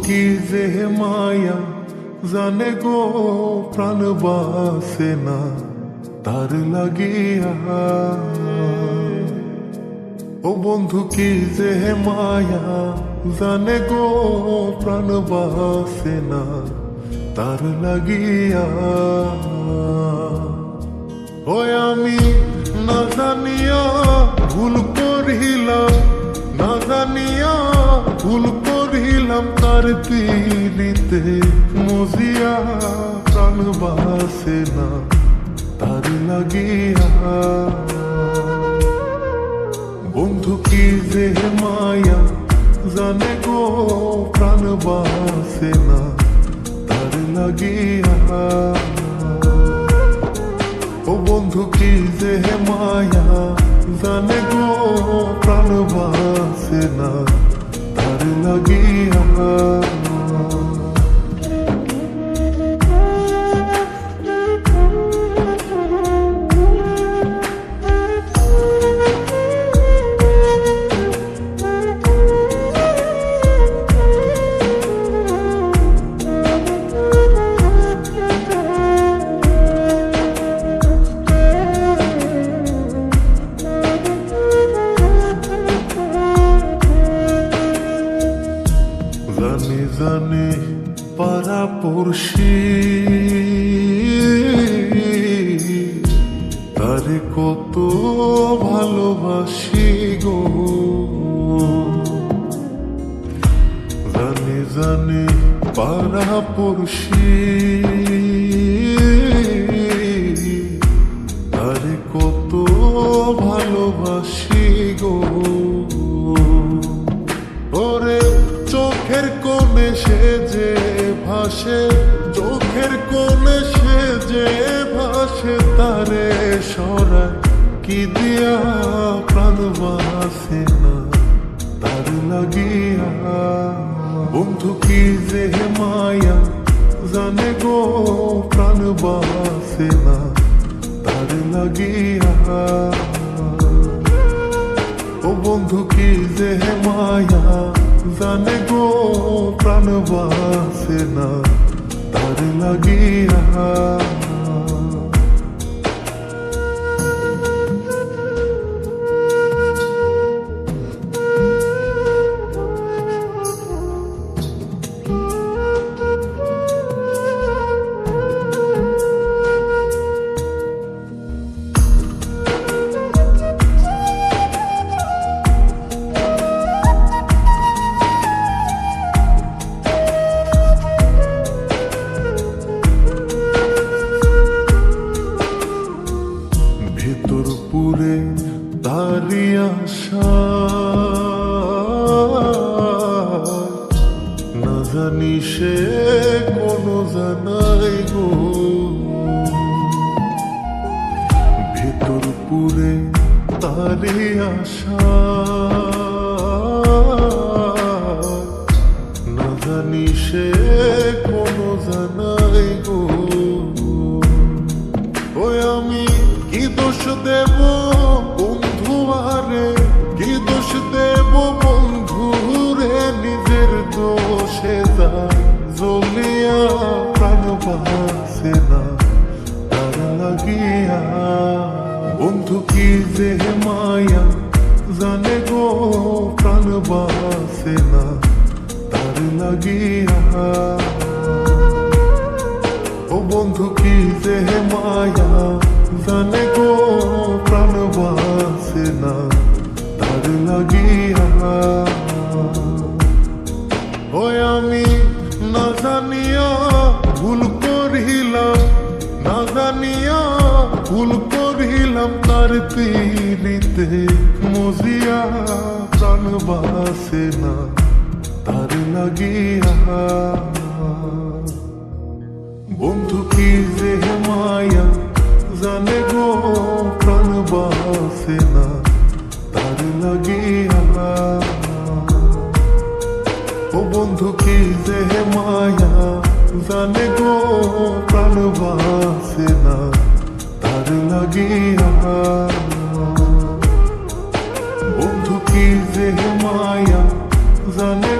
কি যে মায়া জানে গো প্রাণ বাসে না তার লাগিয়া। ও বন্ধু কি যে মায়া জানে গো প্রাণ বাসে না তার লাগিয়া। ও আমি না জানিয়া ভুল করিলাম, না জানিয়া ভুল করিলাম তার পীড়িতে মজিয়া প্রাণ বাসে না তার লাগিয়া। বন্ধু কি যে মায়া জানে গো প্রাণ বাসে না তার লাগিয়া। ও বন্ধু কি যে মায়া জানে গো প্রাণ বাসে না তার লাগিয়া। জানি জানি পাড়া পড়শি তারে কত ভালোবাসি গো। জানি জানি পাড়া পড়শি তারে কত ভালোবাসি গো। ওরে চোখের কোণে সে যে ভাসে, চোখের কোণে সে যে ভাসে তারে সরায় কি দিয়া প্রাণ বাসে না তার লাগিয়া। বন্ধু কি যে মায়া জানে গো প্রাণ বাসে না তার লাগিয়া। ও বন্ধু কি যে মায়া জানে গো প্রাণ বাসে না তার লাগিয়া। ভেতর পুরে তারি আশা না জানি সে কোনো জানাই গো। ভেতর পুরে তারি আশা না জানি সে কোনো জানাই গো। ওই আমি কি দোষ দেব বন্ধু আরে, কি দোষ দেব বন্ধু রে, নিজের দোষে যায় জ্বলিয়া প্রাণ বাসে না তার লাগিয়া। বন্ধু কি যে মায়া জানে গো প্রাণ বাসে না তার লাগিয়া। ও বন্ধু কি যে মায়া জানে গো প্রাণ বাসে না তার লাগিয়া। ওই আমি না জানিয়া ভুল করিলাম, না জানিয়া ভুল করিলাম তার পীড়িতে মজিয়া প্রাণ বাসে না তার লাগিয়া। বন্ধু কি যে মায়া জানে গো প্রাণ বাসে না তার লাগিয়া। ও বন্ধু কি যে মায়া জানে গো প্রাণ বাসে না তার লাগিয়া। বন্ধু কি যে মায়া জানে